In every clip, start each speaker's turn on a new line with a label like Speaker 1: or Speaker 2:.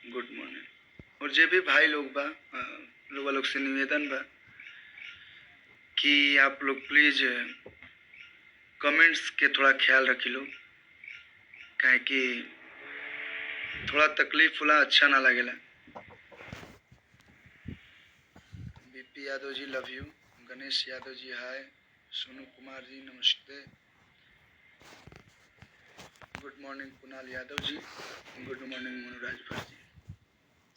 Speaker 1: Good morning. और जे भी भाई लोग बा लोग लोग से निवेदन बा कि आप लोग प्लीज कमेंट्स के थोड़ा ख्याल रखी लो, काहे कि थोड़ा तकलीफ होला अच्छा ना लगेला। BP Yadav ji love you, Ganesh Yadav ji hi, Sonu Kumar ji नमस्ते, good morning Kunal Yadav ji, good morning Manoraj Bhatt ji,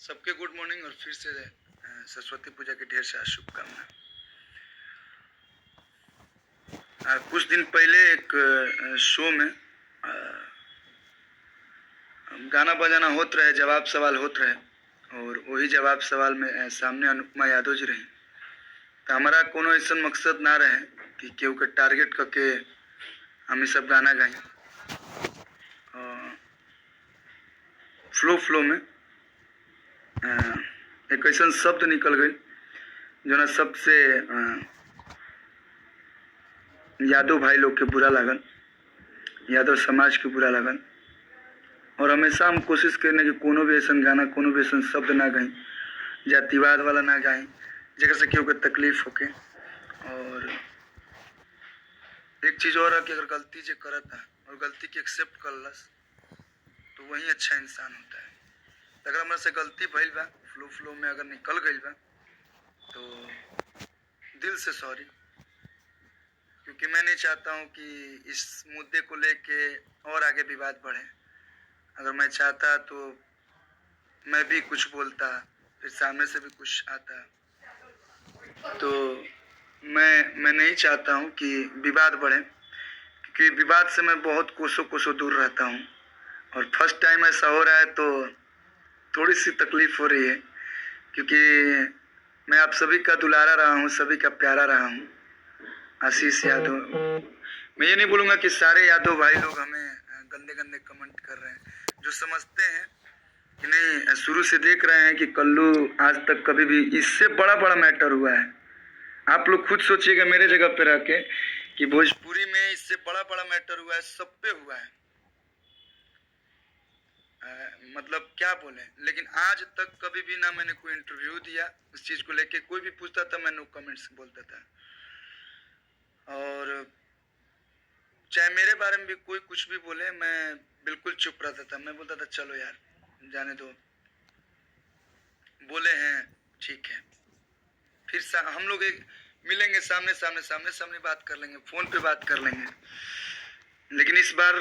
Speaker 1: सबके गुड मॉर्निंग। और फिर से सरस्वती पूजा की ढेर सारी शुभकामना। कुछ दिन पहले एक शो में गाना बजाना होत रहे, जवाब सवाल होत रहे, और वही जवाब सवाल में सामने अनुपमा यादव जी रही। तो हमारा कोनो ऐसा मकसद ना रहे कि केहू के टारगेट करके हम सब गाना गाई। फ्लो में एक ऐसा शब्द निकल गई जो ना सबसे यादव भाई लोग के बुरा लगन, यादव समाज के बुरा लगन। और हमेशा हम कोशिश करने की कोनो भी ऐसा गाना, कोनो भी ऐसा शब्द ना गाई, जातिवाद वाला ना गाई जगह से केहू के तकलीफ होके। और एक चीज़ और है कि अगर गलती जो करता और गलती की एक्सेप्ट करलस तो वही अच्छा इंसान होता है। अगर हमारे से गलती भइल बा, फ्लो में अगर निकल गई बा तो दिल से सॉरी, क्योंकि मैं नहीं चाहता हूँ कि इस मुद्दे को लेके और आगे विवाद बढ़े। अगर मैं चाहता तो मैं भी कुछ बोलता, फिर सामने से भी कुछ आता। तो मैं नहीं चाहता हूँ कि विवाद बढ़े, क्योंकि विवाद से मैं बहुत कोसों दूर रहता हूँ। और फर्स्ट टाइम ऐसा हो रहा है तो थोड़ी सी तकलीफ हो रही है, क्योंकि मैं आप सभी का दुलारा रहा हूँ, सभी का प्यारा रहा हूँ। आशीष यादव, मैं ये नहीं बोलूँगा कि सारे यादव भाई लोग हमें गंदे गंदे कमेंट कर रहे हैं, जो समझते हैं कि नहीं, शुरू से देख रहे हैं कि कल्लू आज तक कभी भी इससे बड़ा मैटर हुआ है। आप लोग खुद सोचिएगा मेरे जगह पे रह के कि भोजपुरी में इससे बड़ा मैटर हुआ है, सब पे हुआ है। मतलब क्या बोले, लेकिन आज तक कभी भी ना मैंने कोई इंटरव्यू दिया इस चीज़ को लेके। कोई भी पूछता था मैं नो कमेंट्स बोलता था। और चाहे मेरे बारे में भी कोई कुछ भी बोले, मैं बिल्कुल चुप रहता था। मैं बोलता था चलो यार जाने दो, बोले हैं ठीक है, फिर हम लोग एक मिलेंगे, सामने बात कर लेंगे, फोन पे बात कर लेंगे। लेकिन इस बार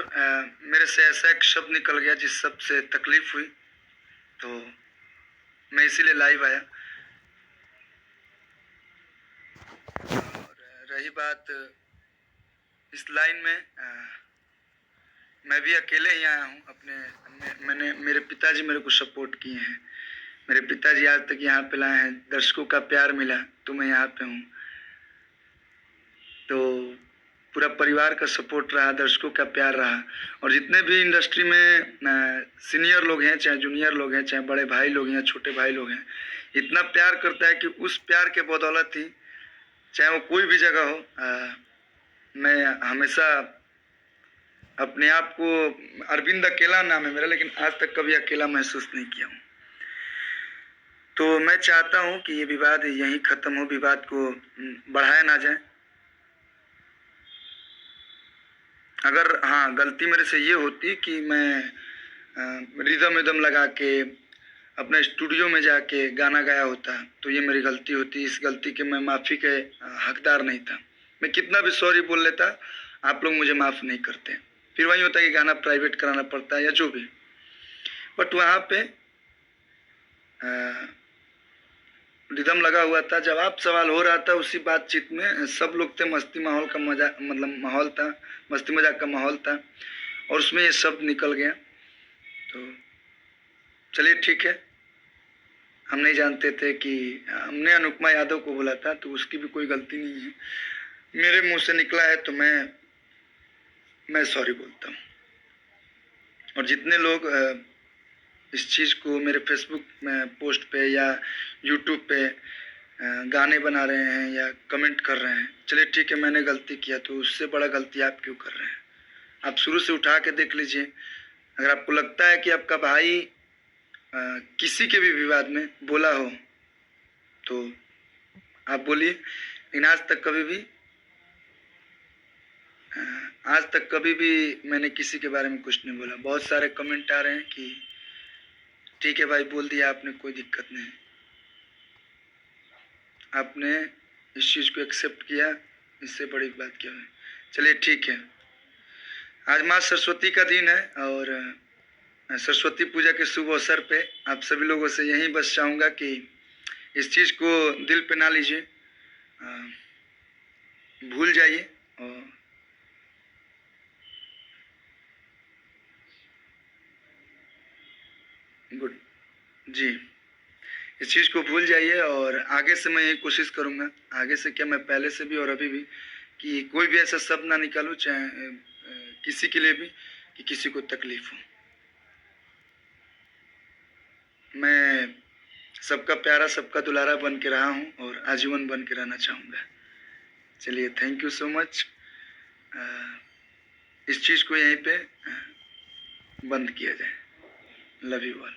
Speaker 1: मेरे से ऐसा एक शब्द निकल गया जिस शब्द से तकलीफ हुई, तो मैं इसीलिए लाइव आया। और रही बात इस लाइन में, मैं भी अकेले ही आया हूँ मैंने मेरे पिताजी मेरे को सपोर्ट किए हैं। मेरे पिताजी आज तक यहाँ पे लाए हैं, दर्शकों का प्यार मिला तो मैं यहाँ पे हूँ। तो पूरा परिवार का सपोर्ट रहा, दर्शकों का प्यार रहा। और जितने भी इंडस्ट्री में सीनियर लोग हैं, चाहे जूनियर लोग हैं, चाहे बड़े भाई लोग हैं, छोटे भाई लोग हैं, इतना प्यार करता है कि उस प्यार के बदौलत ही चाहे वो कोई भी जगह हो, मैं हमेशा अपने आप को, अरविंद अकेला नाम है मेरा, लेकिन आज तक कभी अकेला महसूस नहीं किया हूँ। तो मैं चाहता हूँ कि ये विवाद यहीं ख़त्म हो, विवाद को बढ़ाया ना जाए। अगर हाँ गलती मेरे से ये होती कि मैं रिदम लगा के अपने स्टूडियो में जाके गाना गाया होता तो ये मेरी गलती होती। इस गलती के मैं माफ़ी के हकदार नहीं था। मैं कितना भी सॉरी बोल लेता, आप लोग मुझे माफ़ नहीं करते। फिर वही होता कि गाना प्राइवेट कराना पड़ता है या जो भी। बट वहाँ पे रिदम लगा हुआ था, जवाब सवाल हो रहा था, उसी बातचीत में सब लोग थे, मस्ती माहौल का मजा, मतलब माहौल था, मस्ती मजाक का माहौल था, और उसमें ये शब्द निकल गया। तो चलिए ठीक है, हम नहीं जानते थे कि हमने अनुपमा यादव को बोला था, तो उसकी भी कोई गलती नहीं है। मेरे मुंह से निकला है तो मैं सॉरी बोलता हूँ। और जितने लोग इस चीज़ को मेरे फेसबुक में पोस्ट पे या यूट्यूब पे गाने बना रहे हैं या कमेंट कर रहे हैं, चलिए ठीक है, मैंने गलती किया तो उससे बड़ा गलती आप क्यों कर रहे हैं? आप शुरू से उठा के देख लीजिए। अगर आपको लगता है कि आपका भाई किसी के भी विवाद में बोला हो तो आप बोलिए, लेकिन आज तक कभी भी मैंने किसी के बारे में कुछ नहीं बोला। बहुत सारे कमेंट आ रहे हैं कि ठीक है भाई, बोल दिया आपने, कोई दिक्कत नहीं। आपने इस चीज़ को एक्सेप्ट किया, इससे बड़ी बात क्या है। चलिए ठीक है, आज माँ सरस्वती का दिन है और सरस्वती पूजा के शुभ अवसर पे आप सभी लोगों से यही बस चाहूँगा कि इस चीज़ को दिल पे ना लीजिए, भूल जाइए। और गुड जी, इस चीज़ को भूल जाइए और आगे से मैं यही कोशिश करूँगा, आगे से क्या, मैं पहले से भी और अभी भी, कि कोई भी ऐसा शब्द ना निकालूँ चाहे किसी के लिए भी कि किसी को तकलीफ हो। मैं सबका प्यारा, सबका दुलारा बन के रहा हूँ और आजीवन बन के रहना चाहूँगा। चलिए, थैंक यू सो मच। इस चीज़ को यहीं पे बंद किया जाए। Love you all.